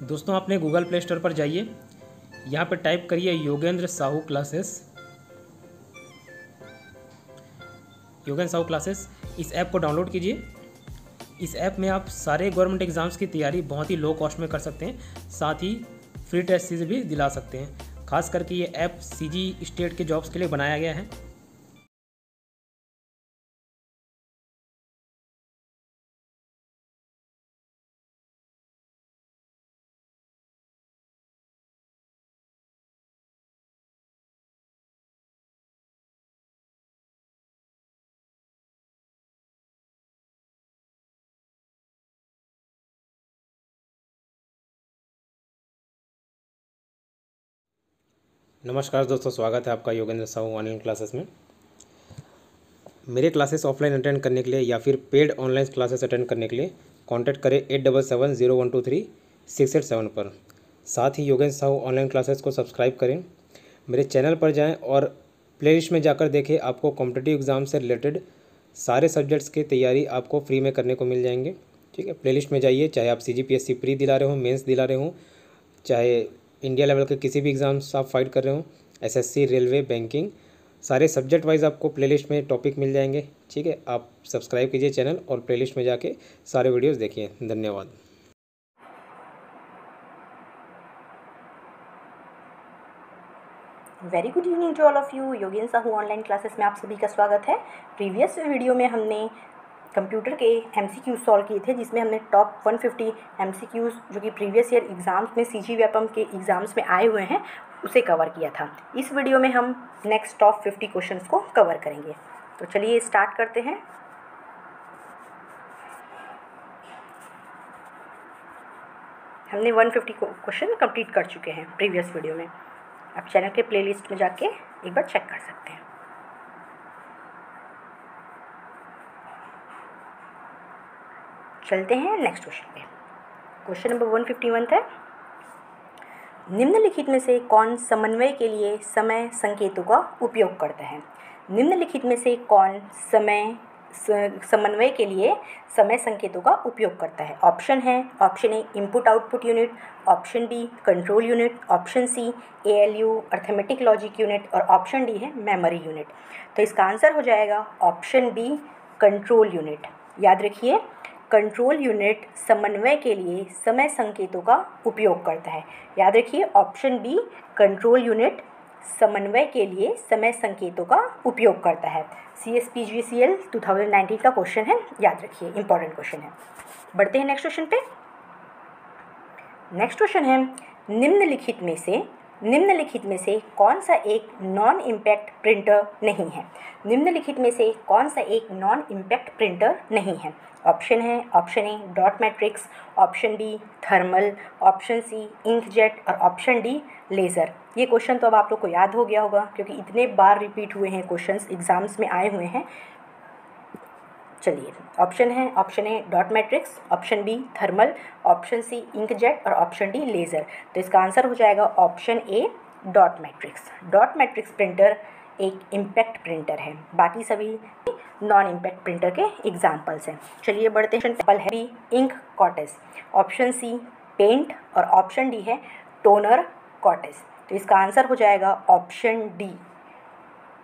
दोस्तों अपने Google play store पर जाइए, यहाँ पर टाइप करिए योगेंद्र साहू क्लासेस। योगेंद्र साहू क्लासेस, इस ऐप को डाउनलोड कीजिए। इस ऐप में आप सारे गवर्नमेंट एग्ज़ाम्स की तैयारी बहुत ही लो कॉस्ट में कर सकते हैं, साथ ही फ्री टेस्ट सीरीज भी दिला सकते हैं। खास करके ये ऐप सीजी स्टेट के जॉब्स के लिए बनाया गया है। नमस्कार दोस्तों, स्वागत है आपका योगेंद्र साहू ऑनलाइन क्लासेस में। मेरे क्लासेस ऑफलाइन अटेंड करने के लिए या फिर पेड ऑनलाइन क्लासेस अटेंड करने के लिए कांटेक्ट करें 8770123687 पर। साथ ही योगेंद्र साहू ऑनलाइन क्लासेस को सब्सक्राइब करें। मेरे चैनल पर जाएं और प्लेलिस्ट में जाकर देखें, आपको कॉम्पिटिटिव एग्ज़ाम से रिलेटेड सारे सब्जेक्ट्स की तैयारी आपको फ्री में करने को मिल जाएंगे। ठीक है, प्लेलिस्ट में जाइए, चाहे आप CGPSC प्री दिला रहे हो, मेंस दिला रहे हो, चाहे इंडिया लेवल के किसी भी एग्ज़ाम्स आप फाइट कर रहे हो, SSC, रेलवे, बैंकिंग, सारे सब्जेक्ट वाइज आपको प्लेलिस्ट में टॉपिक मिल जाएंगे। ठीक है, आप सब्सक्राइब कीजिए चैनल और प्लेलिस्ट में जाके सारे वीडियोस देखिए। धन्यवाद। Very good evening to all of you. Yogendra Sahu online classes में आप सभी का स्वागत है। प्रीवियस वीडियो में हमने कंप्यूटर के MCQ सॉल्व किए थे, जिसमें हमने टॉप 150 MCQs जो कि प्रीवियस ईयर एग्ज़ाम्स में CG व्यापम के एग्ज़ाम्स में आए हुए हैं उसे कवर किया था। इस वीडियो में हम नेक्स्ट टॉप 50 क्वेश्चंस को कवर करेंगे। तो चलिए स्टार्ट करते हैं। हमने 150 क्वेश्चन कंप्लीट कर चुके हैं प्रीवियस वीडियो में। आप चैनल के प्लेलिस्ट में जाके एक बार चेक कर सकते हैं। चलते हैं नेक्स्ट क्वेश्चन पे। क्वेश्चन नंबर 151 है, निम्नलिखित में से कौन समन्वय के लिए समय संकेतों का उपयोग करता है? निम्नलिखित में से कौन समन्वय के लिए समय संकेतों का उपयोग करता है? ऑप्शन है, option A input output unit, option B control unit, option C ALU arithmetic logic unit और ऑप्शन डी है मेमोरी यूनिट। तो इसका आंसर हो जाएगा ऑप्शन बी कंट्रोल यूनिट। याद रखिए, कंट्रोल यूनिट समन्वय के लिए समय संकेतों का उपयोग करता है। याद रखिए, ऑप्शन बी कंट्रोल यूनिट समन्वय के लिए समय संकेतों का उपयोग करता है। CSPGCL 2019 का क्वेश्चन है, याद रखिए, इंपॉर्टेंट क्वेश्चन है। बढ़ते हैं नेक्स्ट क्वेश्चन पे। नेक्स्ट क्वेश्चन है, निम्नलिखित में से कौन सा एक नॉन इम्पैक्ट प्रिंटर नहीं है? निम्नलिखित में से कौन सा एक नॉन इम्पैक्ट प्रिंटर नहीं है? ऑप्शन है, option A dot matrix, option B thermal, option C inkjet और ऑप्शन डी लेज़र। ये क्वेश्चन तो अब आप लोग को याद हो गया होगा, क्योंकि इतने बार रिपीट हुए हैं क्वेश्चंस, एग्जाम्स में आए हुए हैं। चलिए, ऑप्शन है, option A dot matrix, option B thermal, option C inkjet और ऑप्शन डी लेज़र। तो इसका आंसर हो जाएगा option A dot matrix. Dot matrix printer एक इम्पैक्ट प्रिंटर है, बाकी सभी नॉन इम्पैक्ट प्रिंटर के एग्जाम्पल्स हैं। चलिए बढ़ते हैं। एग्जाम्पल है B ink coats, option C paint और ऑप्शन डी है टोनर कॉटेस। तो इसका आंसर हो जाएगा ऑप्शन डी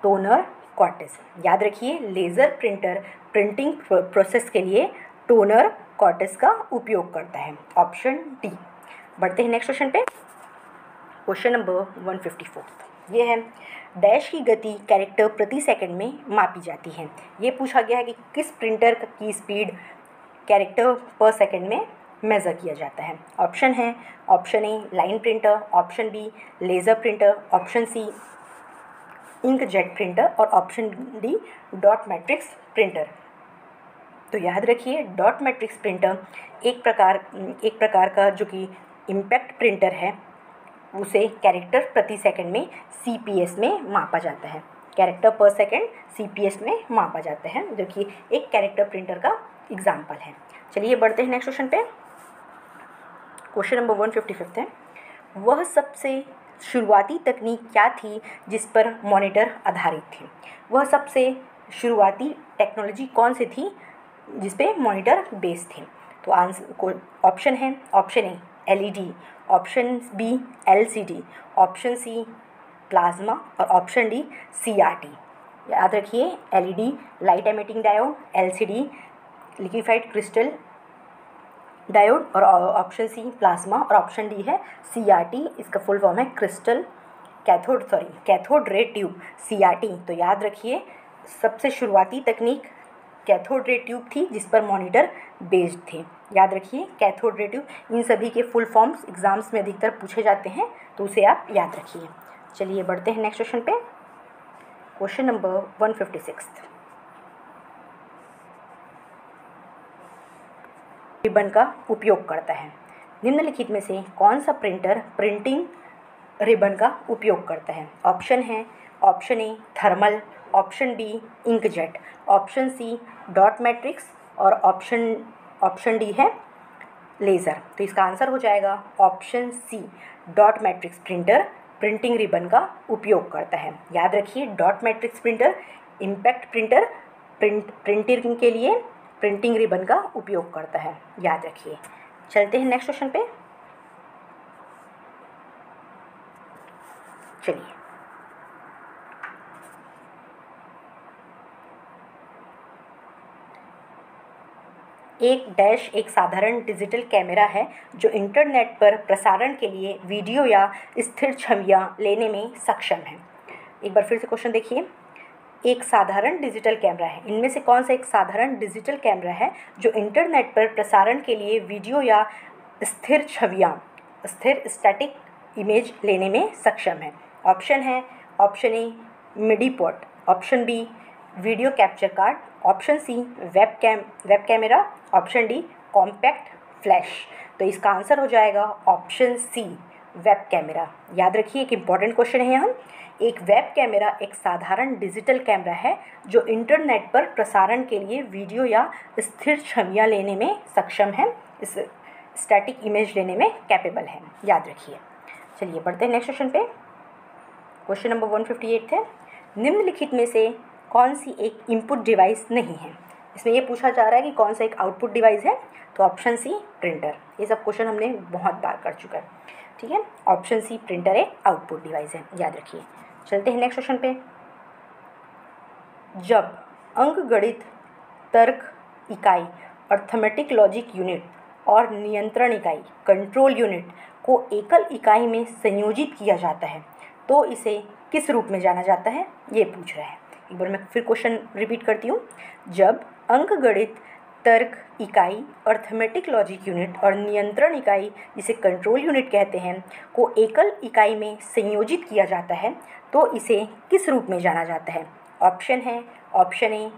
टोनर कॉटेस। याद रखिए, लेज़र प्रिंटर प्रिंटिंग प्रोसेस के लिए टोनर कॉटेस का उपयोग करता है, ऑप्शन डी। बढ़ते हैं नेक्स्ट क्वेश्चन पे। क्वेश्चन नंबर 154 ये है, डैश की गति कैरेक्टर प्रति सेकंड में मापी जाती है। ये पूछा गया है कि किस प्रिंटर की स्पीड कैरेक्टर पर सेकंड में मेज़र किया जाता है। ऑप्शन है, option A line printer, option B laser printer, option C inkjet printer और option D dot matrix printer. तो याद रखिए, डॉट मैट्रिक्स प्रिंटर एक प्रकार का जो कि इम्पैक्ट प्रिंटर है, उसे कैरेक्टर प्रति सेकंड में CPS में मापा जाता है। कैरेक्टर पर सेकंड CPS में मापा जाता है, जो कि एक कैरेक्टर प्रिंटर का एग्जाम्पल है। चलिए बढ़ते हैं नेक्स्ट क्वेश्चन पे। क्वेश्चन नंबर 155 है, वह सबसे शुरुआती तकनीक क्या थी जिस पर मॉनिटर आधारित थी? वह सबसे शुरुआती टेक्नोलॉजी कौन सी थी जिस पे मॉनिटर बेस्ड थी? तो आंसर ऑप्शन है, option A LED, option B LCD, option C plasma और ऑप्शन डी CRT। याद रखिए LED light emitting diode, LCD liquified crystal diode और ऑप्शन सी प्लाज्मा और ऑप्शन डी है CRT। इसका फुल फॉर्म है crystal cathode ray tube CRT। तो याद रखिए सबसे शुरुआती तकनीक कैथोड रे ट्यूब थी जिस पर मॉनिटर बेस्ड थे। याद रखिए कैथोड रे ट्यूब। इन सभी के फुल फॉर्म्स एग्जाम्स में अधिकतर पूछे जाते हैं तो उसे आप याद रखिए। चलिए बढ़ते हैं नेक्स्ट क्वेश्चन पे। Question number 156। रिबन का उपयोग करता है। निम्नलिखित में से कौन सा प्रिंटर प्रिंटिंग रिबन का उपयोग करता है? ऑप्शन है option A thermal, option B inkjet, option C dot matrix और ऑप्शन डी है लेज़र। तो इसका आंसर हो जाएगा option C dot matrix printer printing ribbon का उपयोग करता है। याद रखिए dot matrix printer impact printer printing के लिए प्रिंटिंग रिबन का उपयोग करता है। याद रखिए। चलते हैं नेक्स्ट क्वेश्चन पे। चलिए एक साधारण डिजिटल कैमरा है जो इंटरनेट पर प्रसारण के लिए वीडियो या स्थिर छवियां लेने में सक्षम है। एक बार फिर से क्वेश्चन देखिए। एक साधारण डिजिटल कैमरा है, इनमें से कौन सा एक साधारण डिजिटल कैमरा है जो इंटरनेट पर प्रसारण के लिए वीडियो या स्थिर छवियां स्टैटिक इमेज लेने में सक्षम है? ऑप्शन है option A MIDI port, option B video capture card, option C web camera, option D compact flash. तो इसका आंसर हो जाएगा ऑप्शन सी वेब कैमरा। याद रखिए एक इम्पॉर्टेंट क्वेश्चन है यहाँ। एक वेब कैमरा एक साधारण डिजिटल कैमरा है जो इंटरनेट पर प्रसारण के लिए वीडियो या स्थिर छवियां लेने में सक्षम है, इस स्टैटिक इमेज लेने में कैपेबल है। याद रखिए। चलिए बढ़ते हैं नेक्स्ट क्वेश्चन पे। क्वेश्चन नंबर 158 है। निम्नलिखित में से कौन सी एक इनपुट डिवाइस नहीं है? इसमें ये पूछा जा रहा है कि कौन सा एक आउटपुट डिवाइस है, तो ऑप्शन सी प्रिंटर। ये सब क्वेश्चन हमने बहुत बार कर चुका है, ठीक है। ऑप्शन सी प्रिंटर एक आउटपुट डिवाइस है। याद रखिए। चलते हैं नेक्स्ट क्वेश्चन पे। जब अंकगणित तर्क इकाई अर्थमेटिक लॉजिक यूनिट और नियंत्रण इकाई कंट्रोल यूनिट को एकल इकाई में संयोजित किया जाता है तो इसे किस रूप में जाना जाता है, ये पूछ रहा है। एक बार मैं फिर क्वेश्चन रिपीट करती हूँ। जब अंकगणित तर्क इकाई अर्थमेटिक लॉजिक यूनिट और नियंत्रण इकाई जिसे कंट्रोल यूनिट कहते हैं को एकल इकाई में संयोजित किया जाता है तो इसे किस रूप में जाना जाता है? ऑप्शन है option A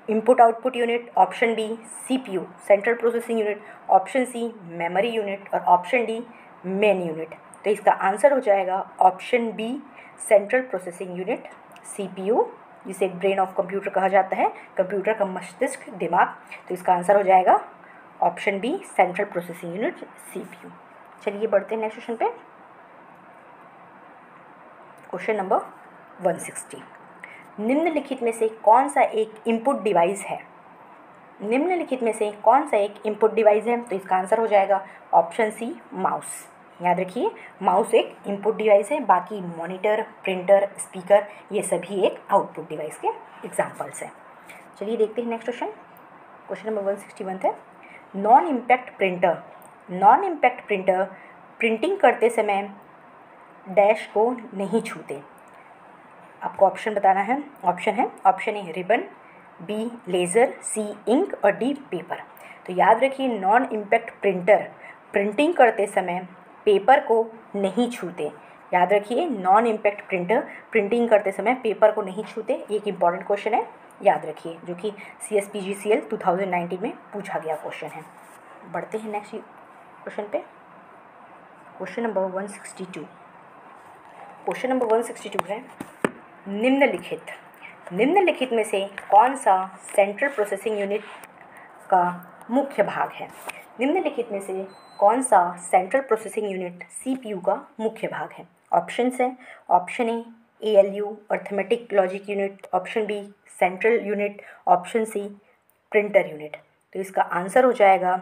input output unit, option B CPU central processing unit, option C memory unit और ऑप्शन डी मेन यूनिट। तो इसका आंसर हो जाएगा option B central processing unit CPU, जिसे ब्रेन ऑफ कंप्यूटर कहा जाता है, कंप्यूटर का मस्तिष्क दिमाग। तो इसका आंसर हो जाएगा option B central processing unit CPU। चलिए बढ़ते हैं नेक्स्ट क्वेश्चन पे। Question number 160। निम्नलिखित में से कौन सा एक इनपुट डिवाइस है? निम्नलिखित में से कौन सा एक इनपुट डिवाइस है? तो इसका आंसर हो जाएगा ऑप्शन सी माउस। याद रखिए माउस एक इनपुट डिवाइस है, बाकी मॉनिटर, प्रिंटर, स्पीकर ये सभी एक आउटपुट डिवाइस के एग्जांपल्स हैं। चलिए देखते हैं नेक्स्ट क्वेश्चन। क्वेश्चन नंबर 161 है। नॉन इम्पैक्ट प्रिंटर प्रिंटिंग करते समय डैश को नहीं छूते। आपको ऑप्शन बताना है। Option A ribbon, B laser, C ink और डी पेपर। तो याद रखिए नॉन इम्पैक्ट प्रिंटर प्रिंटिंग करते समय पेपर को नहीं छूते। याद रखिए नॉन इम्पैक्ट प्रिंटर प्रिंटिंग करते समय पेपर को नहीं छूते। एक इम्पॉर्टेंट क्वेश्चन है, याद रखिए, जो कि CSPGCL 2019 में पूछा गया क्वेश्चन है। बढ़ते हैं नेक्स्ट क्वेश्चन पे। Question number 162। क्वेश्चन नंबर 162 है। निम्नलिखित में से कौन सा सेंट्रल प्रोसेसिंग यूनिट का मुख्य भाग है? निम्नलिखित में से कौन सा सेंट्रल प्रोसेसिंग यूनिट CPU का मुख्य भाग है? ऑप्शंस हैं। Option A ALU arithmetic logic unit, option B central unit, option C printer unit. तो इसका आंसर हो जाएगा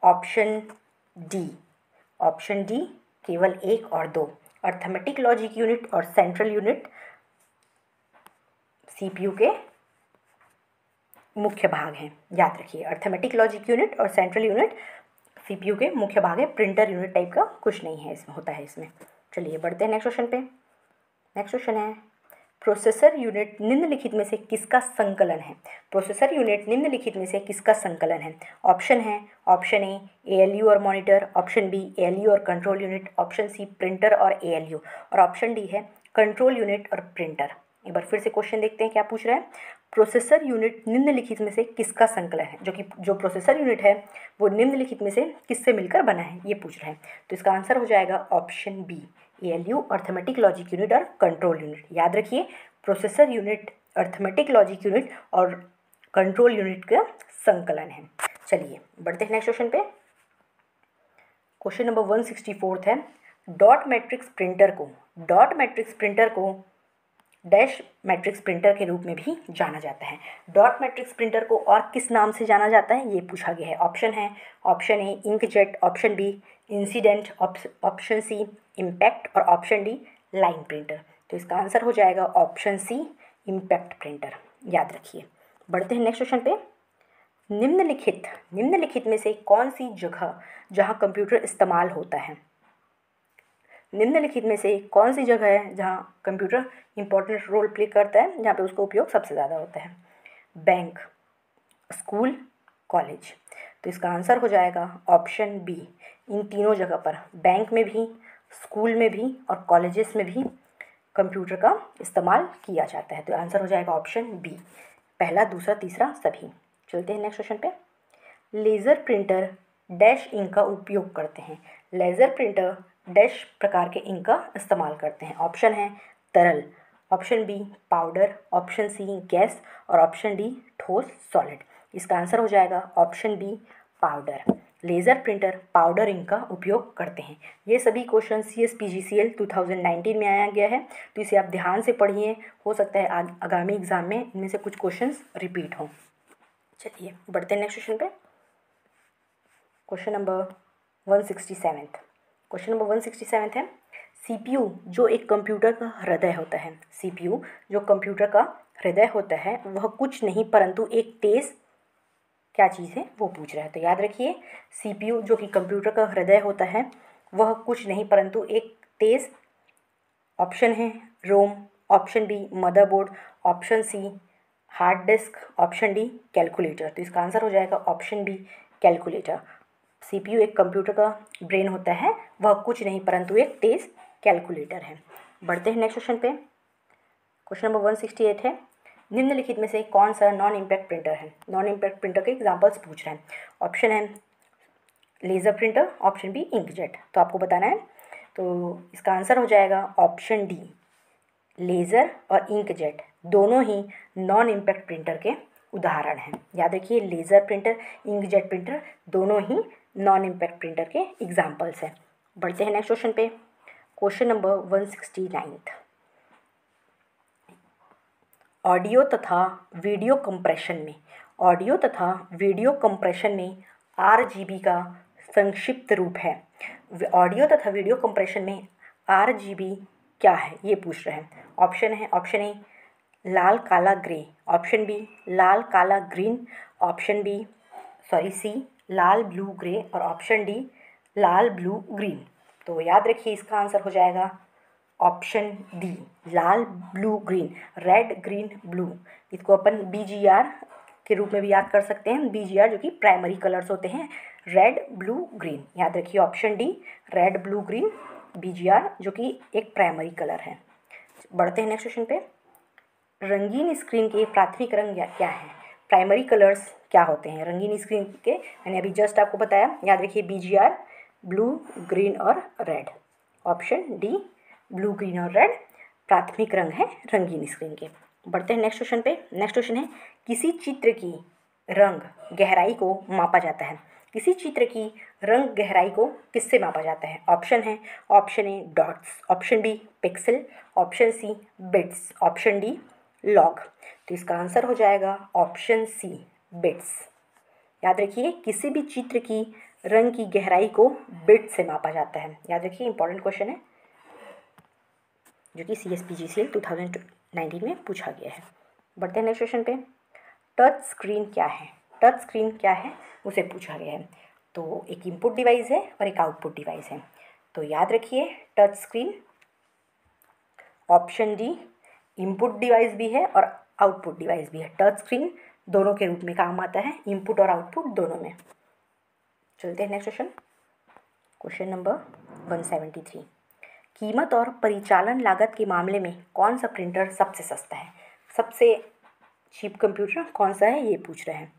ऑप्शन डी ऑप्शन डी केवल 1 और 2। अर्थमेटिक लॉजिक यूनिट और सेंट्रल यूनिट सीपीयू के मुख्य भाग हैं, याद रखिए। अर्थमेटिक लॉजिक यूनिट और सेंट्रल यूनिट सीपीयू के मुख्य भाग है। प्रिंटर यूनिट टाइप का कुछ नहीं है इसमें, होता है इसमें। चलिए बढ़ते हैं नेक्स्ट क्वेश्चन पे। नेक्स्ट क्वेश्चन है, प्रोसेसर यूनिट निम्नलिखित में से किसका संकलन है? प्रोसेसर यूनिट निम्नलिखित में से किसका संकलन है? ऑप्शन है, ऑप्शन ए एएलयू और मॉनिटर, ऑप्शन बी एएलयू और control unit, option C printer और एएलयू, और ऑप्शन डी है कंट्रोल यूनिट और प्रिंटर। एक बार फिर से क्वेश्चन देखते हैं क्या पूछ रहा है। प्रोसेसर यूनिट निम्नलिखित में से किसका संकलन है? जो प्रोसेसर यूनिट है वो निम्नलिखित में से किससे मिलकर बना है, ये पूछ रहा है। तो इसका आंसर हो जाएगा option B, ALU arithmetic logic unit और कंट्रोल यूनिट। याद रखिए, processor unit, arithmetic logic unit और कंट्रोल यूनिट का संकलन है। चलिए बढ़ते हैं नेक्स्ट क्वेश्चन पे। क्वेश्चन नंबर 164 है, डॉट मैट्रिक्स प्रिंटर को डैश मैट्रिक्स प्रिंटर के रूप में भी जाना जाता है। डॉट मैट्रिक्स प्रिंटर को और किस नाम से जाना जाता है, ये पूछा गया है। ऑप्शन है, option A inkjet, option B incident, option C impact और ऑप्शन डी लाइन प्रिंटर। तो इसका आंसर हो जाएगा ऑप्शन सी इम्पैक्ट प्रिंटर, याद रखिए। बढ़ते हैं नेक्स्ट क्वेश्चन पे। निम्नलिखित में से कौन सी जगह जहाँ कंप्यूटर इस्तेमाल होता है? निम्नलिखित में से कौन सी जगह है जहाँ कंप्यूटर इंपॉर्टेंट रोल प्ले करता है, जहाँ पे उसका उपयोग सबसे ज़्यादा होता है? Bank, school, college. तो इसका आंसर हो जाएगा ऑप्शन बी, इन तीनों जगह पर, बैंक में भी, स्कूल में भी और कॉलेजेस में भी कंप्यूटर का इस्तेमाल किया जाता है। तो आंसर हो जाएगा ऑप्शन बी, पहला, दूसरा, तीसरा सभी। चलते हैं नेक्स्ट क्वेश्चन पे। लेज़र प्रिंटर डैश इंक का उपयोग करते हैं। लेज़र प्रिंटर डैश प्रकार के इंक का इस्तेमाल करते हैं। ऑप्शन है तरल, option B powder, option C gas और ऑप्शन डी ठोस सॉलिड। इसका आंसर हो जाएगा option B powder. Laser printer powder ink का उपयोग करते हैं। ये सभी क्वेश्चन CSPGCL 2019 में आया गया है, तो इसे आप ध्यान से पढ़िए, हो सकता है आगामी एग्जाम में इनमें से कुछ क्वेश्चंस रिपीट हों। चलिए बढ़ते हैं नेक्स्ट क्वेश्चन पे। Question number 167। क्वेश्चन नंबर 167 है, CPU जो एक कंप्यूटर का हृदय होता है, CPU जो कंप्यूटर का हृदय होता है वह कुछ नहीं परंतु एक तेज़ क्या चीज़ है, वो पूछ रहा है। तो याद रखिए, CPU जो कि कंप्यूटर का हृदय होता है वह कुछ नहीं परंतु एक तेज़, ऑप्शन है ROM, option B motherboard, option C hard disk, option D calculator. तो इसका आंसर हो जाएगा ऑप्शन बी कैलकुलेटर। CPU एक कंप्यूटर का ब्रेन होता है, वह कुछ नहीं परंतु एक तेज़ कैलकुलेटर है। बढ़ते हैं नेक्स्ट क्वेश्चन पे। क्वेश्चन नंबर 168 है, निम्नलिखित में से कौन सा नॉन इम्पैक्ट प्रिंटर है? नॉन इम्पैक्ट प्रिंटर के एग्जांपल्स पूछ रहे हैं। ऑप्शन है laser printer, option B inkjet. तो आपको बताना है, तो इसका आंसर हो जाएगा ऑप्शन डी, लेज़र और इंकजेट दोनों ही नॉन इम्पैक्ट प्रिंटर के उदाहरण हैं। याद रखिए, लेज़र प्रिंटर, इंकजेट प्रिंटर दोनों ही नॉन इम्पैक्ट प्रिंटर के एग्जाम्पल्स हैं। बढ़ते हैं नेक्स्ट क्वेश्चन पे। Question number 169। ऑडियो तथा वीडियो कंप्रेशन में RGB का संक्षिप्त रूप है। ऑडियो तथा वीडियो कंप्रेशन में RGB क्या है, ये पूछ रहे हैं। ऑप्शन है, ऑप्शन ए लाल काला ग्रे, ऑप्शन बी लाल काला ग्रीन, ऑप्शन सी लाल ब्लू ग्रे और ऑप्शन डी लाल ब्लू ग्रीन। तो याद रखिए, इसका आंसर हो जाएगा ऑप्शन डी लाल blue green, red green blue. इसको अपन BGR के रूप में भी याद कर सकते हैं। BGR जो कि प्राइमरी कलर्स होते हैं, रेड ब्लू ग्रीन। याद रखिए option D red blue green, BGR जो कि एक प्राइमरी कलर है। बढ़ते हैं नेक्स्ट क्वेश्चन पे। रंगीन स्क्रीन के प्राथमिक रंग क्या है? प्राइमरी कलर्स क्या होते हैं रंगीन स्क्रीन के? मैंने अभी जस्ट आपको बताया, याद रखिए BGR ब्लू ग्रीन और red. Option D blue green और रेड प्राथमिक रंग है रंगीन स्क्रीन के। बढ़ते हैं नेक्स्ट क्वेश्चन पे। नेक्स्ट क्वेश्चन है, किसी चित्र की रंग गहराई को मापा जाता है। किसी चित्र की रंग गहराई को किससे मापा जाता है? ऑप्शन है, option A dots, option B pixel, option C bits, option D log. तो इसका आंसर हो जाएगा ऑप्शन सी बिट्स। याद रखिए, किसी भी चित्र की रंग की गहराई को बिट से मापा जाता है? याद रखिए, इंपॉर्टेंट क्वेश्चन है जो कि CSPGCL 2019 में पूछा गया है। बढ़ते हैं नेक्स्ट क्वेश्चन पे। टच स्क्रीन क्या है? टच स्क्रीन क्या है उसे पूछा गया है। तो एक इनपुट डिवाइस है और एक आउटपुट डिवाइस है। तो याद रखिए, touch screen option D input device भी है और आउटपुट डिवाइस भी है। टच स्क्रीन दोनों के रूप में काम आता है, इनपुट और आउटपुट दोनों में। चलते हैं नेक्स्ट क्वेश्चन। Question number 173। कीमत और परिचालन लागत के मामले में कौन सा प्रिंटर सबसे सस्ता है? सबसे चीप कंप्यूटर कौन सा है ये पूछ रहे हैं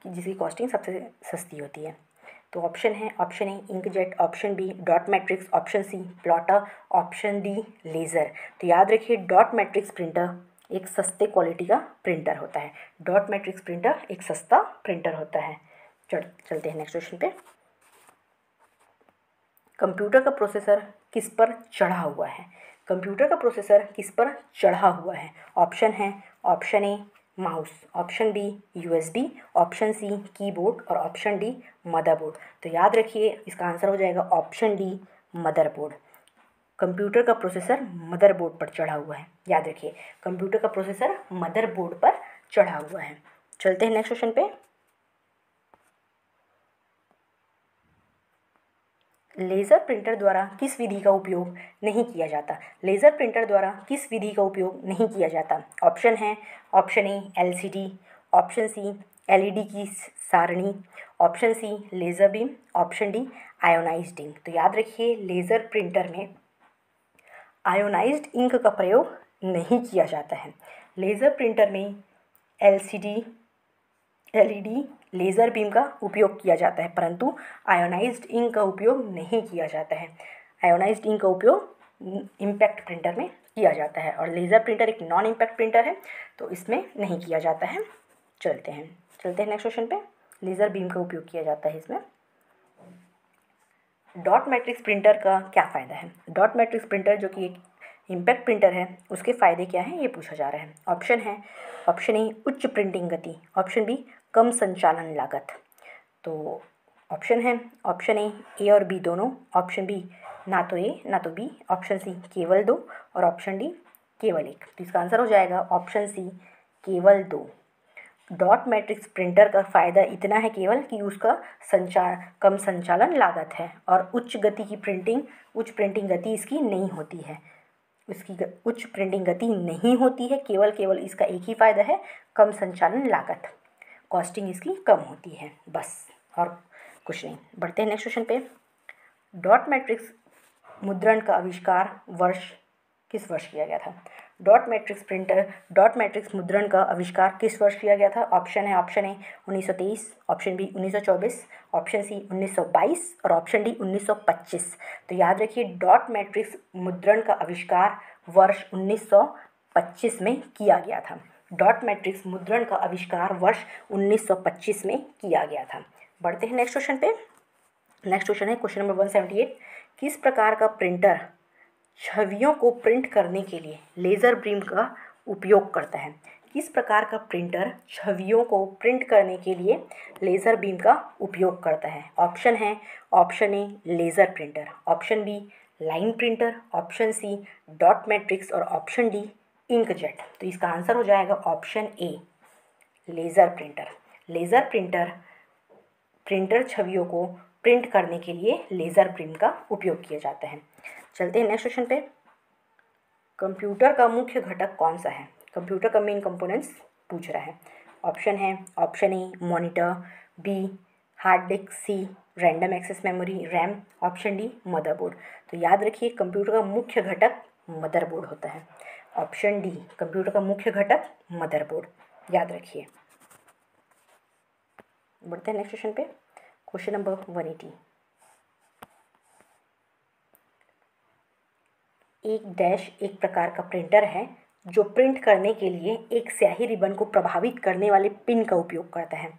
कि जिसकी कॉस्टिंग सबसे सस्ती होती है। तो ऑप्शन है, option A inkjet, option B dot matrix, option C plotter, option D laser. तो याद रखिए, डॉट मैट्रिक्स प्रिंटर एक सस्ते क्वालिटी का प्रिंटर होता है। डॉट मैट्रिक्स प्रिंटर एक सस्ता प्रिंटर होता है। चलते हैं नेक्स्ट क्वेश्चन पे। कंप्यूटर का प्रोसेसर किस पर चढ़ा हुआ है? कंप्यूटर का प्रोसेसर किस पर चढ़ा हुआ है? ऑप्शन है, option A mouse, option B USB, option C keyboard और ऑप्शन डी मदरबोर्ड। तो याद रखिए, इसका आंसर हो जाएगा ऑप्शन डी मदरबोर्ड। कंप्यूटर का प्रोसेसर मदरबोर्ड पर चढ़ा हुआ है। याद रखिए, कंप्यूटर का प्रोसेसर मदरबोर्ड पर चढ़ा हुआ है। चलते हैं नेक्स्ट क्वेश्चन पे। लेज़र प्रिंटर द्वारा किस विधि का उपयोग नहीं किया जाता? लेज़र प्रिंटर द्वारा किस विधि का उपयोग नहीं किया जाता? ऑप्शन है, option A LCD, option C LED की सारणी, option C laser beam, option D ionized ink. तो याद रखिए, लेज़र प्रिंटर में आयोनाइज्ड इंक का प्रयोग नहीं किया जाता है। लेज़र प्रिंटर में LCD, LED, लेज़र बीम का उपयोग किया जाता है, परंतु आयोनाइज्ड इंक का उपयोग नहीं किया जाता है। आयोनाइज्ड इंक का उपयोग इम्पैक्ट प्रिंटर में किया जाता है और लेज़र प्रिंटर एक नॉन इम्पैक्ट प्रिंटर है, तो इसमें नहीं किया जाता है। चलते हैं नेक्स्ट क्वेश्चन पे। लेज़र बीम का उपयोग किया जाता है इसमें। डॉट मैट्रिक्स प्रिंटर का क्या फ़ायदा है? डॉट मैट्रिक्स प्रिंटर जो कि एक इम्पैक्ट प्रिंटर है, उसके फ़ायदे क्या हैं ये पूछा जा रहा है। ऑप्शन है, ऑप्शन ए उच्च प्रिंटिंग गति, ऑप्शन बी कम संचालन लागत। तो ऑप्शन है, ऑप्शन ए और बी दोनों, ऑप्शन बी ना तो ए ना तो बी, ऑप्शन सी केवल दो और ऑप्शन डी केवल एक। तो इसका आंसर हो जाएगा ऑप्शन सी केवल दो। डॉट मैट्रिक्स प्रिंटर का फ़ायदा इतना है केवल कि उसका कम संचालन लागत है और उच्च प्रिंटिंग गति इसकी नहीं होती है। इसकी उच्च प्रिंटिंग गति नहीं होती है, केवल इसका एक ही फ़ायदा है, कम संचालन लागत, कॉस्टिंग इसकी कम होती है, बस और कुछ नहीं। बढ़ते हैं नेक्स्ट क्वेश्चन पे। डॉट मैट्रिक्स मुद्रण का आविष्कार किस वर्ष किया गया था? डॉट मैट्रिक्स मुद्रण का आविष्कार किस वर्ष किया गया था? ऑप्शन है, option A 1923, option B 1924, option C 1922 और ऑप्शन डी 1925। तो याद रखिए, डॉट मैट्रिक्स मुद्रण का आविष्कार वर्ष 1925 में किया गया था। डॉट मैट्रिक्स मुद्रण का आविष्कार वर्ष 1925 में किया गया था। बढ़ते हैं नेक्स्ट क्वेश्चन पे। नेक्स्ट क्वेश्चन है क्वेश्चन नंबर 178। किस प्रकार का प्रिंटर छवियों को प्रिंट करने के लिए लेज़र बीम का उपयोग करता है? किस प्रकार का प्रिंटर छवियों को प्रिंट करने के लिए लेज़र बीम का उपयोग करता है? ऑप्शन है, option A laser printer, option B line printer, option C dot matrix और ऑप्शन डी इंकजेट। तो इसका आंसर हो जाएगा option A laser printer. Laser printer छवियों को प्रिंट करने के लिए लेज़र बीम का उपयोग किया जाता है। चलते हैं नेक्स्ट क्वेश्चन पे। कंप्यूटर का मुख्य घटक कौन सा है? कंप्यूटर का मेन कंपोनेंट्स पूछ रहा है। ऑप्शन है, option A monitor, B hard disk, C random access memory RAM, option D motherboard. तो याद रखिए, कंप्यूटर का मुख्य घटक मदरबोर्ड होता है। ऑप्शन डी कंप्यूटर का मुख्य घटक मदरबोर्ड, याद रखिए। बढ़ते हैं नेक्स्ट क्वेश्चन पे। Question number 180। एक प्रकार का प्रिंटर है जो प्रिंट करने के लिए एक स्याही रिबन को प्रभावित करने वाले पिन का उपयोग करता है।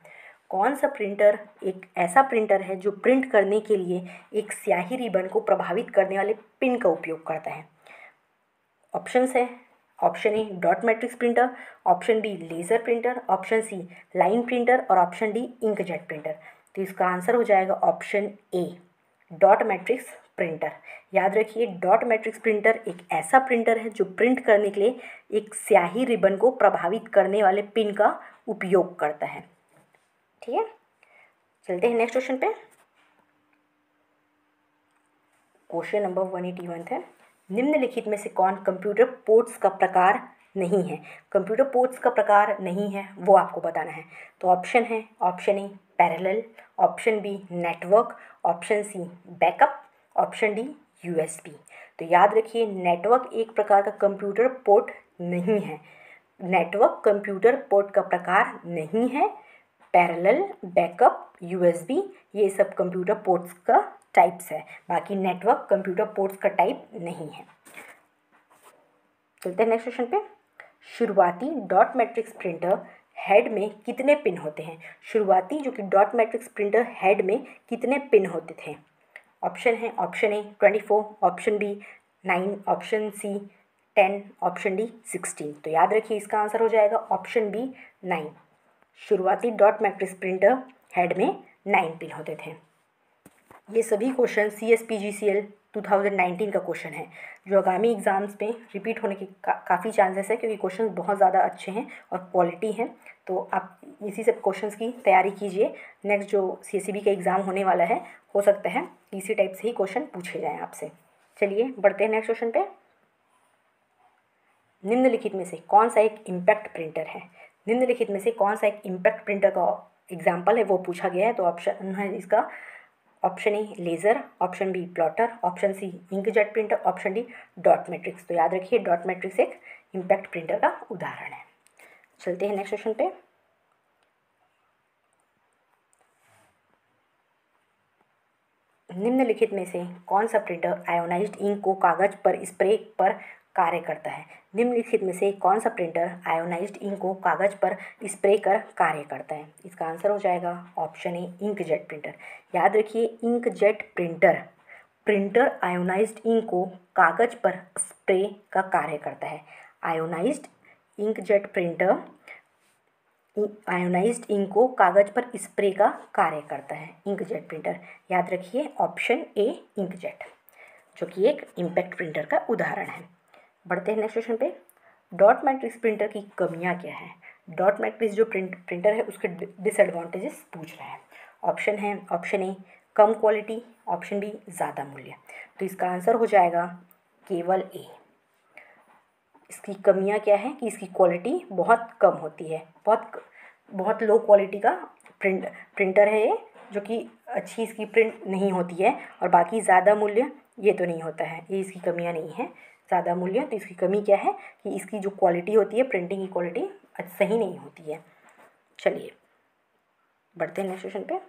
कौन सा प्रिंटर एक ऐसा प्रिंटर है जो प्रिंट करने के लिए एक स्याही रिबन को प्रभावित करने वाले पिन का उपयोग करता है? ऑप्शंस है, option A dot matrix printer, option B laser printer, option C line printer और ऑप्शन डी इंकजेट प्रिंटर। तो इसका आंसर हो जाएगा option A, dot matrix printer. याद रखिए, डॉट मैट्रिक्स प्रिंटर एक ऐसा प्रिंटर है जो प्रिंट करने के लिए एक स्याही रिबन को प्रभावित करने वाले पिन का उपयोग करता है। ठीक है, चलते हैं नेक्स्ट क्वेश्चन पे। क्वेश्चन नंबर 181 है, निम्नलिखित में से कौन कंप्यूटर पोर्ट्स का प्रकार नहीं है? कंप्यूटर पोर्ट्स का प्रकार नहीं है वो आपको बताना है। तो ऑप्शन है, option A parallel, option B network, option C backup, option D USB. तो याद रखिए, नेटवर्क एक प्रकार का कंप्यूटर पोर्ट नहीं है। नेटवर्क कंप्यूटर पोर्ट का प्रकार नहीं है। पैरेलल, बैकअप, यूएसबी ये सब कंप्यूटर पोर्ट्स का टाइप्स है, बाकी नेटवर्क कंप्यूटर पोर्ट्स का टाइप नहीं है। चलते हैं नेक्स्ट क्वेश्चन पे। शुरुआती डॉट मैट्रिक्स प्रिंटर हेड में कितने पिन होते हैं? शुरुआती जो कि डॉट मैट्रिक्स प्रिंटर हेड में कितने पिन होते थे? ऑप्शन है, option A 24, option B 9, option C 10, option D 16। तो याद रखिए, इसका आंसर हो जाएगा ऑप्शन बी 9। शुरुआती डॉट मैट्रिक्स प्रिंटर हेड में 9 पिन होते थे। ये सभी क्वेश्चन CSPGCL 2019 का क्वेश्चन है, जो आगामी एग्ज़ाम्स में रिपीट होने की काफ़ी चांसेस है, क्योंकि क्वेश्चन बहुत ज़्यादा अच्छे हैं और क्वालिटी हैं। तो आप इसी सब क्वेश्चंस की तैयारी कीजिए। नेक्स्ट जो CSEB का एग्ज़ाम होने वाला है, हो सकता है इसी टाइप से ही क्वेश्चन पूछे जाएँ आपसे। चलिए बढ़ते हैं नेक्स्ट क्वेश्चन पे। निम्नलिखित में से कौन सा एक इम्पैक्ट प्रिंटर है? निम्नलिखित में से कौन सा एक इम्पैक्ट प्रिंटर का एग्जाम्पल है वो पूछा गया है। तो ऑप्शन है इसका, option A laser, option B plotter, option C inkjet printer, option D dot matrix. तो याद रखिए, डॉट मैट्रिक्स एक इम्पैक्ट प्रिंटर का उदाहरण है। चलते हैं नेक्स्ट क्वेश्चन पे। निम्नलिखित में से कौन सा प्रिंटर आयोनाइज्ड इंक को कागज पर स्प्रे पर कार्य करता है? निम्नलिखित में से कौन सा प्रिंटर आयोनाइज्ड इंक को कागज पर स्प्रे कर कार्य करता है? इसका आंसर हो जाएगा ऑप्शन ए इंकजेट प्रिंटर। याद रखिए, इंकजेट प्रिंटर आयोनाइज्ड इंक को कागज पर स्प्रे का कार्य करता है। Ionized inkjet printer ionized ink को कागज पर स्प्रे का कार्य करता है, इंकजेट प्रिंटर। याद रखिए, ऑप्शन ए इंकजेट, जो कि एक इम्पैक्ट प्रिंटर का उदाहरण है। बढ़ते हैं नेक्स्ट क्वेश्चन पे। डॉट मैट्रिक्स प्रिंटर की कमियां क्या है? डॉट मैट्रिक्स जो प्रिंटर है उसके डिसएडवांटेजेस पूछ रहे हैं। ऑप्शन है, ऑप्शन ए कम क्वालिटी, ऑप्शन बी ज़्यादा मूल्य। तो इसका आंसर हो जाएगा केवल ए। इसकी कमियां क्या है कि इसकी क्वालिटी बहुत कम होती है, बहुत लो क्वालिटी का प्रिंटर है ये, जो कि अच्छी इसकी प्रिंट नहीं होती है। और बाकी ज़्यादा मूल्य ये तो नहीं होता है, ये इसकी कमियां नहीं है। ज़्यादा मूल्य तो इसकी कमी क्या है कि इसकी जो क्वालिटी होती है, प्रिंटिंग की क्वालिटी सही नहीं होती है। चलिए बढ़ते हैं नेक्स्ट क्वेश्चन पे।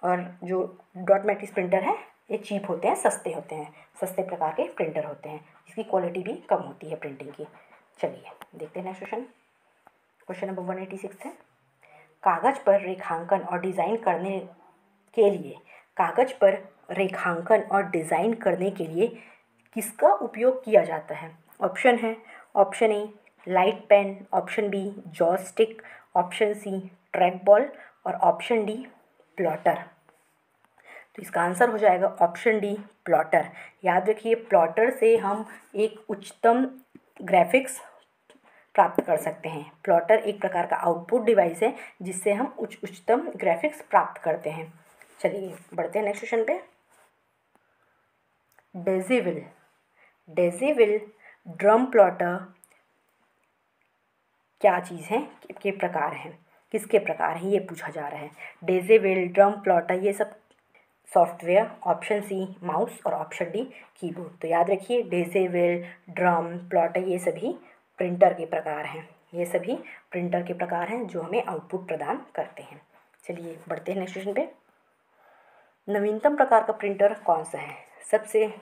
और जो डॉट मैट्रिक्स प्रिंटर है ये चीप होते हैं, सस्ते होते हैं, सस्ते प्रकार के प्रिंटर होते हैं, इसकी क्वालिटी भी कम होती है प्रिंटिंग की। चलिए देखते हैं नेक्स्ट क्वेश्चन। क्वेश्चन नंबर 186 है, कागज पर रेखांकन और डिज़ाइन करने के लिए किसका उपयोग किया जाता है? ऑप्शन है, option A light pen, option B joystick, option C track ball और ऑप्शन डी प्लॉटर। तो इसका आंसर हो जाएगा ऑप्शन डी प्लॉटर। याद रखिए, प्लॉटर से हम एक उच्चतम ग्राफिक्स प्राप्त कर सकते हैं। प्लॉटर एक प्रकार का आउटपुट डिवाइस है जिससे हम उच्चतम ग्राफिक्स प्राप्त करते हैं। चलिए बढ़ते हैं नेक्स्ट क्वेश्चन पे। डेज़ीविल ड्रम प्लॉटर क्या चीज़ है, के प्रकार हैं, किसके प्रकार हैं ये पूछा जा रहा है। डेज़ीविल, ड्रम प्लॉटर ये सब सॉफ्टवेयर, ऑप्शन सी माउस और ऑप्शन डी कीबोर्ड। तो याद रखिए, डेज़ीविल, ड्रम प्लॉटर ये सभी प्रिंटर के प्रकार हैं, ये सभी प्रिंटर के प्रकार हैं जो हमें आउटपुट प्रदान करते हैं। चलिए बढ़ते हैं नेक्स्ट क्वेश्चन पे। नवीनतम प्रकार का प्रिंटर कौन सा है? सबसे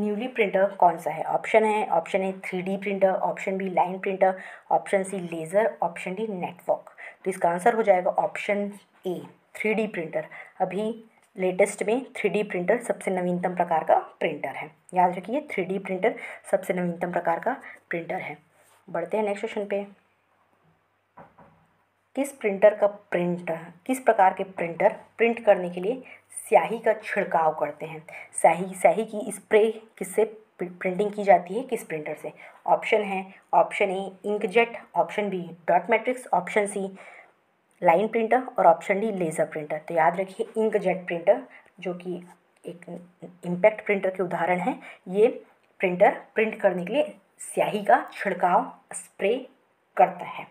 न्यूली प्रिंटर कौन सा है? ऑप्शन है, option A 3D printer, option B line printer, option C laser, option D network. तो इसका आंसर हो जाएगा ऑप्शन ए 3D प्रिंटर। अभी लेटेस्ट में 3D प्रिंटर सबसे नवीनतम प्रकार का प्रिंटर है। याद रखिए, 3D प्रिंटर सबसे नवीनतम प्रकार का प्रिंटर है। बढ़ते हैं नेक्स्ट क्वेश्चन पे। किस प्रकार के प्रिंटर प्रिंट करने के लिए स्याही का छिड़काव करते हैं? स्याही की स्प्रे किससे प्रिंटिंग की जाती है, किस प्रिंटर से? ऑप्शन है, option A inkjet, option B dot matrix, option C line printer और ऑप्शन डी लेज़र प्रिंटर। तो याद रखिए इंकजेट प्रिंटर जो कि एक इम्पैक्ट प्रिंटर के उदाहरण हैं, ये प्रिंटर प्रिंट करने के लिए स्याही का छिड़काव स्प्रे करता है।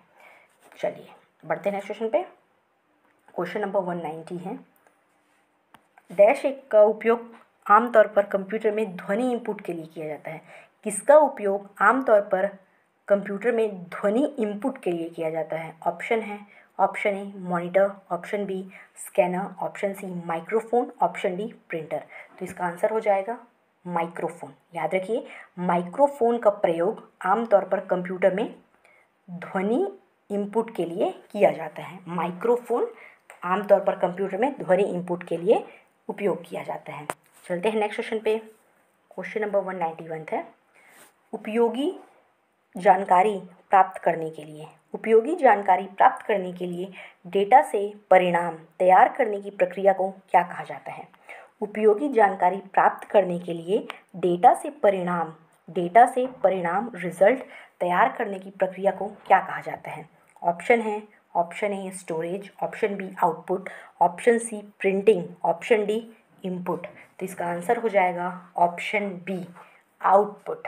चलिए बढ़ते हैं नेक्स्ट क्वेश्चन पे। क्वेश्चन नंबर 190 है, डैश एक का उपयोग आमतौर पर कंप्यूटर में ध्वनि इनपुट के लिए किया जाता है। किसका उपयोग आमतौर पर कंप्यूटर में ध्वनि इनपुट के लिए किया जाता है? ऑप्शन है, option A monitor, option B scanner, option C microphone, option D printer. तो इसका आंसर हो जाएगा माइक्रोफोन। याद रखिए माइक्रोफोन का प्रयोग आमतौर पर कंप्यूटर में ध्वनि इनपुट के लिए किया जाता है। माइक्रोफोन आमतौर पर कंप्यूटर में ध्वनि इनपुट के लिए उपयोग किया जाता है। चलते हैं नेक्स्ट क्वेश्चन पे। क्वेश्चन नंबर 191 है, उपयोगी जानकारी प्राप्त करने के लिए डेटा से परिणाम तैयार करने की प्रक्रिया को क्या कहा जाता है? उपयोगी जानकारी प्राप्त करने के लिए डेटा से परिणाम रिजल्ट तैयार करने की प्रक्रिया को क्या कहा जाता है? ऑप्शन है, option A storage, option B output, option C printing, option D input. तो इसका आंसर हो जाएगा ऑप्शन बी आउटपुट।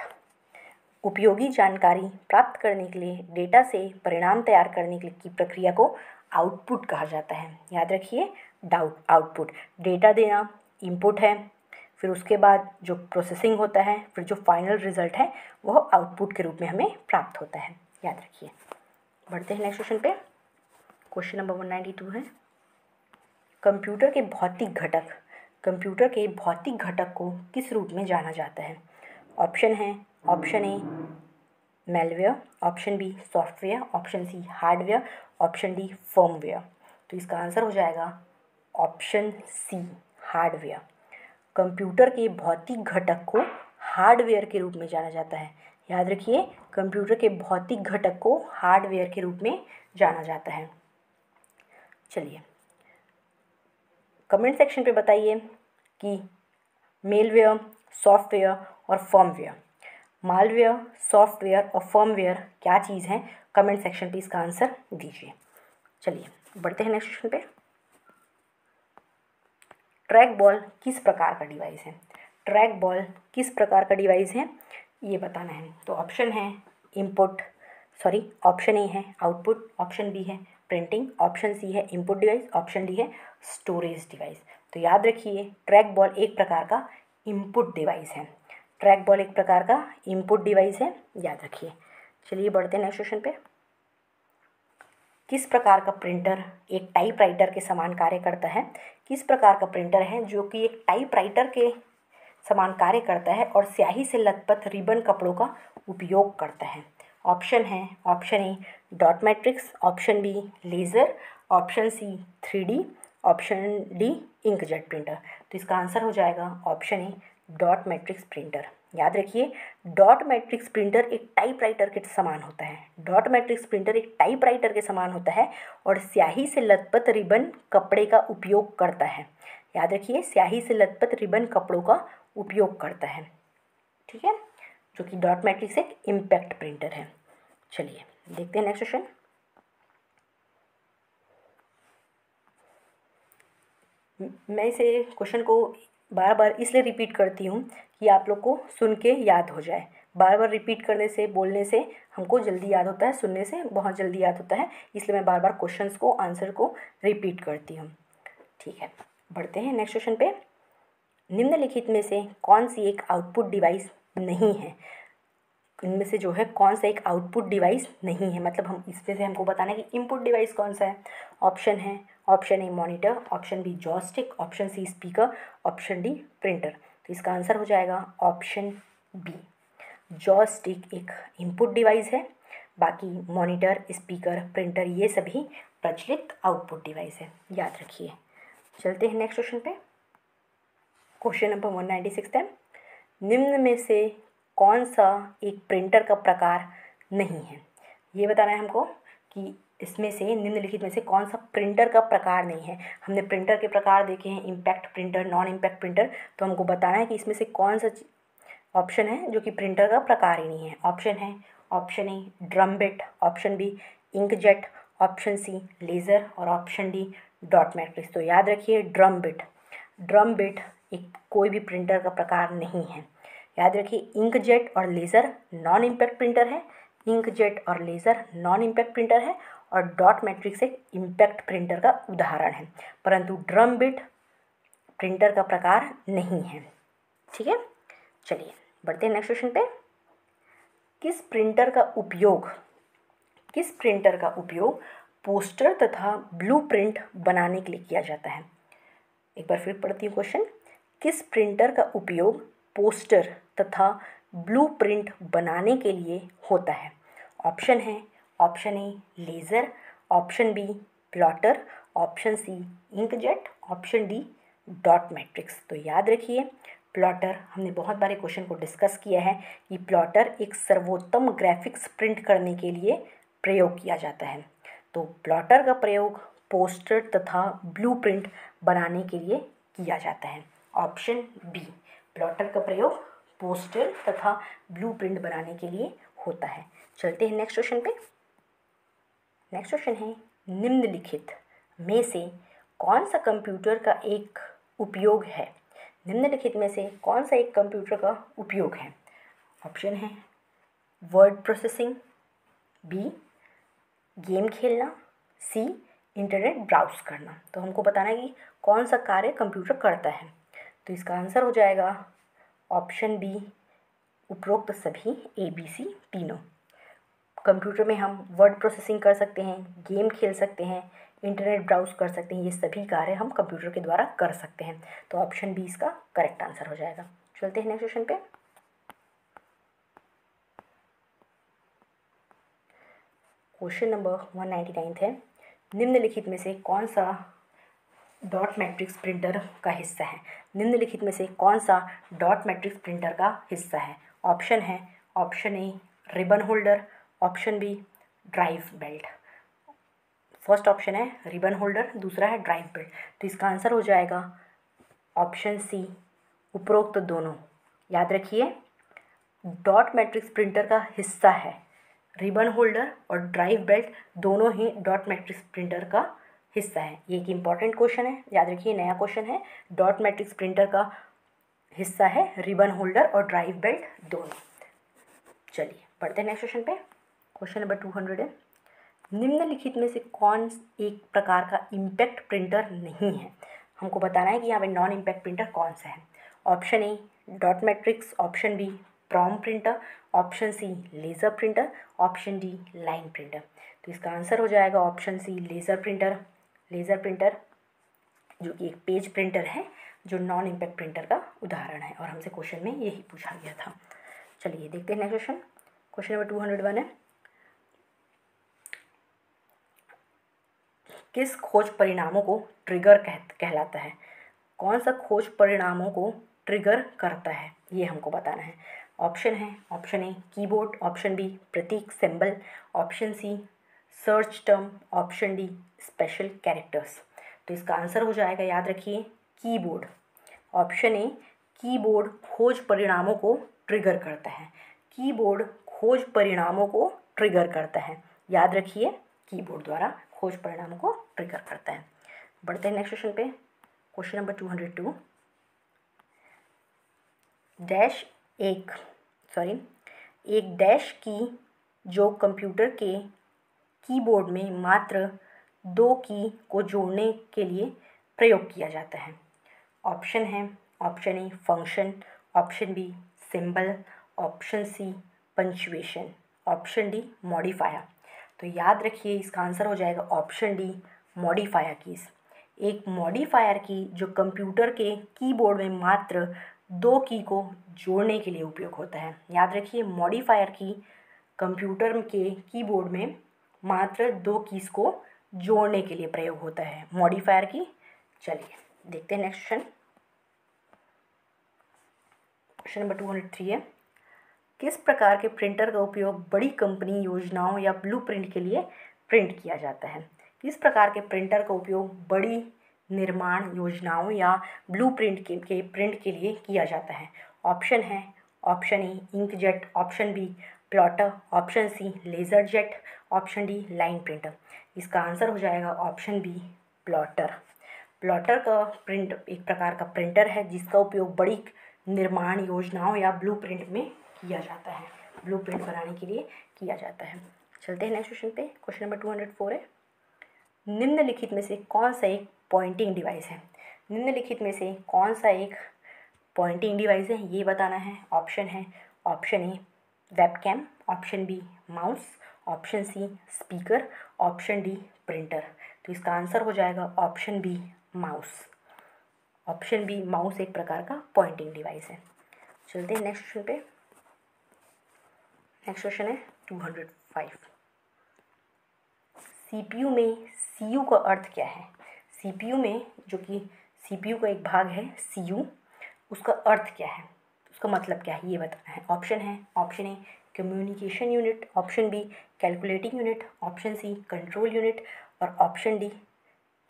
उपयोगी जानकारी प्राप्त करने के लिए डेटा से परिणाम तैयार करने की प्रक्रिया को आउटपुट कहा जाता है। याद रखिए आउटपुट डेटा देना इनपुट है, फिर उसके बाद जो प्रोसेसिंग होता है, फिर जो फाइनल रिजल्ट है वह आउटपुट के रूप में हमें प्राप्त होता है। याद रखिए। बढ़ते हैं नेक्स्ट क्वेश्चन पे। क्वेश्चन नंबर 192 है, कंप्यूटर के भौतिक घटक को किस रूप में जाना जाता है? ऑप्शन है, option A malware, option B software, option C hardware, option D firmware. तो इसका आंसर हो जाएगा ऑप्शन सी हार्डवेयर। कंप्यूटर के भौतिक घटक को हार्डवेयर के रूप में जाना जाता है। याद रखिए कंप्यूटर के भौतिक घटक को हार्डवेयर के रूप में जाना जाता है। चलिए कमेंट सेक्शन पे बताइए कि मेलवेयर, सॉफ्टवेयर और फर्मवेयर, मालवेयर, सॉफ्टवेयर और फर्मवेयर क्या चीज़ है? कमेंट सेक्शन पे इसका आंसर दीजिए। चलिए बढ़ते हैं नेक्स्ट क्वेश्चन पे। ट्रैक बॉल किस प्रकार का डिवाइस है? ये बताना है। तो ऑप्शन है ऑप्शन ए है आउटपुट, ऑप्शन बी है प्रिंटिंग, ऑप्शन सी है इनपुट डिवाइस, ऑप्शन डी है स्टोरेज डिवाइस। तो याद रखिए ट्रैक बॉल एक प्रकार का इनपुट डिवाइस है। याद रखिए। चलिए बढ़ते हैं नेक्स्ट क्वेश्चन पे। किस प्रकार का प्रिंटर एक टाइपराइटर के समान कार्य करता है? किस प्रकार का प्रिंटर है जो कि एक टाइपराइटर के समान कार्य करता है और स्याही से लथपथ रिबन कपड़ों का उपयोग करता है? ऑप्शन है, option A dot matrix, option B laser, option C 3D, option D inkjet printer. तो इसका आंसर हो जाएगा option A dot matrix printer. याद रखिए डॉट मैट्रिक्स प्रिंटर एक टाइपराइटर के समान होता है और स्याही से लथपथ रिबन कपड़े का उपयोग करता है। याद रखिए स्याही से लथपथ रिबन कपड़ों का उपयोग करता है। ठीक है, जो कि डॉट मैट्रिक्स एक इम्पैक्ट प्रिंटर है। चलिए देखते हैं नेक्स्ट क्वेश्चन। मैं इसे क्वेश्चन को बार बार इसलिए रिपीट करती हूँ कि आप लोग को सुन के याद हो जाए। बार बार रिपीट करने से, बोलने से हमको जल्दी याद होता है, सुनने से बहुत जल्दी याद होता है, इसलिए मैं बार बार क्वेश्चंस को, आंसर को रिपीट करती हूँ। ठीक है, बढ़ते हैं नेक्स्ट क्वेश्चन पे। निम्नलिखित में से कौन सी एक आउटपुट डिवाइस नहीं है? इनमें से जो है कौन सा एक आउटपुट डिवाइस नहीं है, मतलब हम इसमें से हमको बताना है कि इनपुट डिवाइस कौन सा है। ऑप्शन है, option A monitor, option B joystick, option C speaker, option D printer. तो इसका आंसर हो जाएगा ऑप्शन बी जॉयस्टिक एक इनपुट डिवाइस है, बाकी मॉनिटर, स्पीकर, प्रिंटर ये सभी प्रचलित आउटपुट डिवाइस है। याद रखिए। चलते हैं नेक्स्ट क्वेश्चन पे। क्वेश्चन नंबर 196 है, निम्न में से कौन सा एक प्रिंटर का प्रकार नहीं है? ये बताना है हमको कि इसमें से निम्नलिखित में से कौन सा प्रिंटर का प्रकार नहीं है। हमने प्रिंटर के प्रकार देखे हैं, impact printer, non impact printer, तो हमको बताना है कि इसमें से कौन सा ऑप्शन है जो कि प्रिंटर का प्रकार ही नहीं है। ऑप्शन है option A drum bit, option B inkjet, option C laser और ऑप्शन डी डॉट मैट्रिक्स। तो याद रखिए ड्रम बिट एक कोई भी प्रिंटर का प्रकार नहीं है। याद रखिए इंकजेट और लेज़र नॉन इम्पैक्ट प्रिंटर है, इंकजेट और लेज़र नॉन इम्पैक्ट प्रिंटर है और डॉट मैट्रिक्स एक इम्पैक्ट प्रिंटर का उदाहरण है, परंतु ड्रम बिट प्रिंटर का प्रकार नहीं है। ठीक है, चलिए बढ़ते हैं नेक्स्ट क्वेश्चन पे। किस प्रिंटर का उपयोग पोस्टर तथा ब्लूप्रिंट बनाने के लिए किया जाता है। एक बार फिर पढ़ती हूँ क्वेश्चन। किस प्रिंटर का उपयोग पोस्टर तथा ब्लूप्रिंट बनाने के लिए होता है। ऑप्शन है option A laser, option B plotter, option C inkjet, option D dot matrix. तो याद रखिए प्लॉटर, हमने बहुत बार क्वेश्चन को डिस्कस किया है कि प्लॉटर एक सर्वोत्तम ग्राफिक्स प्रिंट करने के लिए प्रयोग किया जाता है। तो प्लॉटर का प्रयोग पोस्टर तथा ब्लूप्रिंट बनाने के लिए किया जाता है। ऑप्शन बी, प्लॉटर का प्रयोग पोस्टर तथा ब्लूप्रिंट बनाने के लिए होता है। चलते हैं नेक्स्ट क्वेश्चन पे। नेक्स्ट क्वेश्चन है निम्नलिखित में से कौन सा कंप्यूटर का एक उपयोग है। निम्नलिखित में से कौन सा एक कंप्यूटर का उपयोग है। ऑप्शन है वर्ड प्रोसेसिंग, बी गेम खेलना, सी इंटरनेट ब्राउज करना। तो हमको बताना है कि कौन सा कार्य कंप्यूटर करता है। तो इसका आंसर हो जाएगा ऑप्शन बी उपरोक्त सभी ABC तीनों। कंप्यूटर में हम वर्ड प्रोसेसिंग कर सकते हैं, गेम खेल सकते हैं, इंटरनेट ब्राउज कर सकते हैं, ये सभी कार्य हम कंप्यूटर के द्वारा कर सकते हैं। तो ऑप्शन बी इसका करेक्ट आंसर हो जाएगा। चलते हैं नेक्स्ट क्वेश्चन पे। क्वेश्चन नंबर 199 है निम्नलिखित में से कौन सा डॉट मैट्रिक्स प्रिंटर का हिस्सा है। निम्नलिखित में से कौन सा डॉट मैट्रिक्स प्रिंटर का हिस्सा है। ऑप्शन है option A ribbon holder, option B drive belt. First option है रिबन होल्डर, दूसरा है ड्राइव बेल्ट। तो इसका आंसर हो जाएगा ऑप्शन सी उपरोक्त दोनों। याद रखिए डॉट मैट्रिक्स प्रिंटर का हिस्सा है रिबन होल्डर और ड्राइव बेल्ट, दोनों ही डॉट मैट्रिक्स प्रिंटर का हिस्सा है। ये एक इम्पॉर्टेंट क्वेश्चन है, याद रखिए नया क्वेश्चन है। डॉट मैट्रिक्स प्रिंटर का हिस्सा है रिबन होल्डर और ड्राइव बेल्ट दोनों। चलिए पढ़ते हैं नेक्स्ट क्वेश्चन पे। क्वेश्चन नंबर 200 है निम्नलिखित में से कौन एक प्रकार का इम्पैक्ट प्रिंटर नहीं है। हमको बताना है कि यहाँ पे नॉन इम्पैक्ट प्रिंटर कौन सा है। Option A dot matrix, option B PROM printer, option C laser printer, option D line printer. तो इसका आंसर हो जाएगा option C laser printer. Laser printer जो कि एक पेज प्रिंटर है जो नॉन इम्पैक्ट प्रिंटर का उदाहरण है और हमसे क्वेश्चन में यही पूछा गया था। चलिए देखते हैं नेक्स्ट क्वेश्चन। क्वेश्चन नंबर 201 है किस खोज परिणामों को ट्रिगर कहलाता है। कौन सा खोज परिणामों को ट्रिगर करता है ये हमको बताना है। ऑप्शन है option A keyboard, option B प्रतीक symbol, option C search term, option D special characters. तो इसका आंसर हो जाएगा याद रखिए कीबोर्ड। ऑप्शन ए कीबोर्ड खोज परिणामों को ट्रिगर करता है। कीबोर्ड खोज परिणामों को ट्रिगर करता है, याद रखिए कीबोर्ड द्वारा खोज परिणामों को ट्रिगर करता है। बढ़ते हैं नेक्स्ट क्वेश्चन पे। क्वेश्चन नंबर 202 एक डैश की जो कंप्यूटर के कीबोर्ड में मात्र 2 की को जोड़ने के लिए प्रयोग किया जाता है। ऑप्शन है option A function, option B symbol, option C punctuation, option D modifier. तो याद रखिए इसका आंसर हो जाएगा ऑप्शन डी मॉडिफायर कीज़। एक मॉडिफायर की जो कंप्यूटर के कीबोर्ड में मात्र 2 की को जोड़ने के लिए उपयोग होता है। याद रखिए मॉडिफायर की कंप्यूटर के कीबोर्ड में मात्र 2 कीज़ को जोड़ने के लिए प्रयोग होता है मॉडिफायर की। चलिए देखते हैं नेक्स्ट क्वेश्चन। क्वेश्चन नंबर 203 है किस प्रकार के प्रिंटर का उपयोग बड़ी कंपनी योजनाओं या ब्लूप्रिंट के लिए प्रिंट किया जाता है। किस प्रकार के प्रिंटर का उपयोग बड़ी निर्माण योजनाओं या ब्लूप्रिंट के प्रिंट के लिए किया जाता है? ऑप्शन है option A inkjet, option B plotter, option C laser jet, option D line printer. इसका आंसर हो जाएगा ऑप्शन बी प्लॉटर। प्लॉटर का प्रिंट एक प्रकार का प्रिंटर है जिसका उपयोग बड़ी निर्माण योजनाओं या ब्लूप्रिंट में किया जाता है, ब्लूप्रिंट बनाने के लिए किया जाता है। चलते हैं नेक्स्ट क्वेश्चन पे। क्वेश्चन नंबर 204 है, निम्नलिखित में से कौन सा एक पॉइंटिंग डिवाइस है? निम्नलिखित में से कौन सा एक पॉइंटिंग डिवाइस है ये बताना है। ऑप्शन है option A webcam, option B mouse, option C speaker, option D printer. तो इसका आंसर हो जाएगा option B mouse. Option B mouse एक प्रकार का पॉइंटिंग डिवाइस है। चलते हैं नेक्स्ट क्वेश्चन पे। नेक्स्ट क्वेश्चन है 205, सीपीयू में सीयू का अर्थ क्या है? सीपीयू में, जो कि सीपीयू का एक भाग है सीयू, उसका अर्थ क्या है, उसका मतलब क्या है ये बताना है। Option A communication unit, option B calculating unit, option C control unit और ऑप्शन डी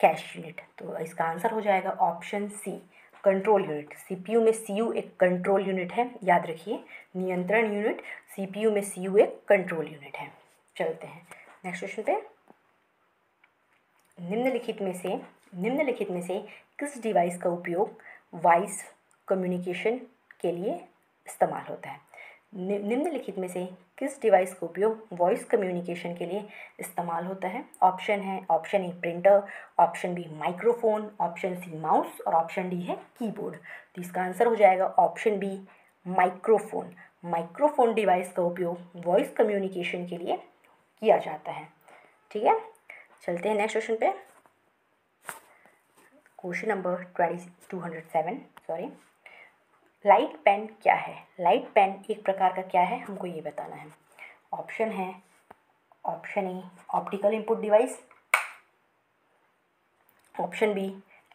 कैश यूनिट। तो इसका आंसर हो जाएगा option C control unit. CPU में सीयू एक कंट्रोल यूनिट है, याद रखिए, नियंत्रण यूनिट। सीपीयू में सीयू एक कंट्रोल यूनिट है। चलते हैं नेक्स्ट क्वेश्चन पे। निम्नलिखित में से किस डिवाइस का उपयोग वॉइस कम्युनिकेशन के लिए इस्तेमाल होता है? निम्नलिखित में से किस डिवाइस का उपयोग वॉइस कम्युनिकेशन के लिए इस्तेमाल होता है? Option A printer, option B microphone, option C mouse और ऑप्शन डी है कीबोर्ड। तो इसका आंसर हो जाएगा option B microphone. Microphone device का उपयोग वॉइस कम्युनिकेशन के लिए किया जाता है। ठीक है, चलते हैं नेक्स्ट क्वेश्चन पे। क्वेश्चन नंबर 207 लाइट पेन क्या है? लाइट पेन एक प्रकार का क्या है, हमको ये बताना है। Option A optical input device, option B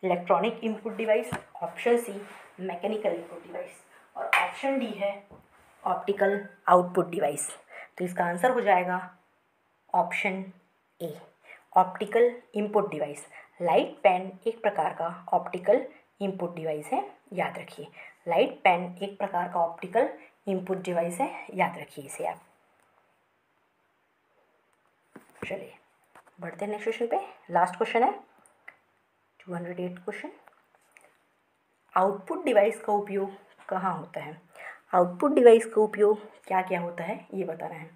electronic input device, option C mechanical input device और ऑप्शन डी है ऑप्टिकल आउटपुट डिवाइस। तो इसका आंसर हो जाएगा option A optical input device. Light pen एक प्रकार का ऑप्टिकल इनपुट डिवाइस है, याद रखिए। लाइट पेन एक प्रकार का ऑप्टिकल इनपुट डिवाइस है, याद रखिए इसे आप। चलिए बढ़ते हैं नेक्स्ट क्वेश्चन पे। लास्ट क्वेश्चन है 208 क्वेश्चन। आउटपुट डिवाइस का उपयोग कहाँ होता है? आउटपुट डिवाइस का उपयोग क्या क्या होता है ये बताना है।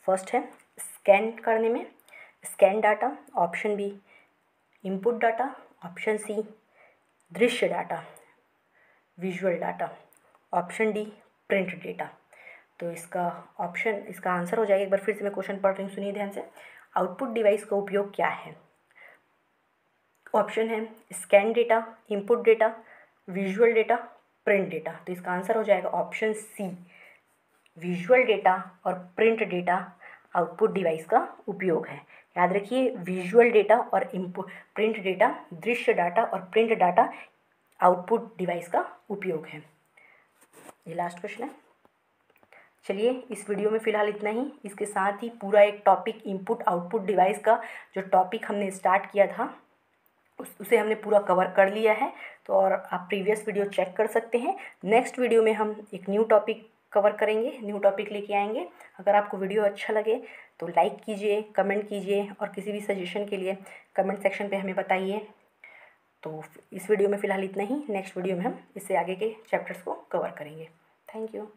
फर्स्ट है स्कैन करने में, scan data, option B input data, option C दृश्य data visual data, option D print data. तो इसका आंसर हो जाएगा, एक बार फिर से मैं क्वेश्चन पढ़ रही हूँ, सुनिए ध्यान से। आउटपुट डिवाइस का उपयोग क्या है? ऑप्शन है scan data, input data, visual data, print data. तो इसका आंसर हो जाएगा ऑप्शन सी विजुअल डेटा और प्रिंट डेटा आउटपुट डिवाइस का उपयोग है। याद रखिए, विजुअल डेटा और इनपुट प्रिंट डेटा, दृश्य डाटा और प्रिंट डाटा आउटपुट डिवाइस का उपयोग है। ये लास्ट क्वेश्चन है। चलिए इस वीडियो में फ़िलहाल इतना ही। इसके साथ ही पूरा एक टॉपिक इनपुट आउटपुट डिवाइस का जो टॉपिक हमने स्टार्ट किया था उसे हमने पूरा कवर कर लिया है। तो और आप प्रीवियस वीडियो चेक कर सकते हैं। नेक्स्ट वीडियो में हम एक न्यू टॉपिक कवर करेंगे, न्यू टॉपिक लेके आएंगे। अगर आपको वीडियो अच्छा लगे तो लाइक कीजिए, कमेंट कीजिए और किसी भी सजेशन के लिए कमेंट सेक्शन पे हमें बताइए। तो इस वीडियो में फ़िलहाल इतना ही। नेक्स्ट वीडियो में हम इससे आगे के चैप्टर्स को कवर करेंगे। Thank you.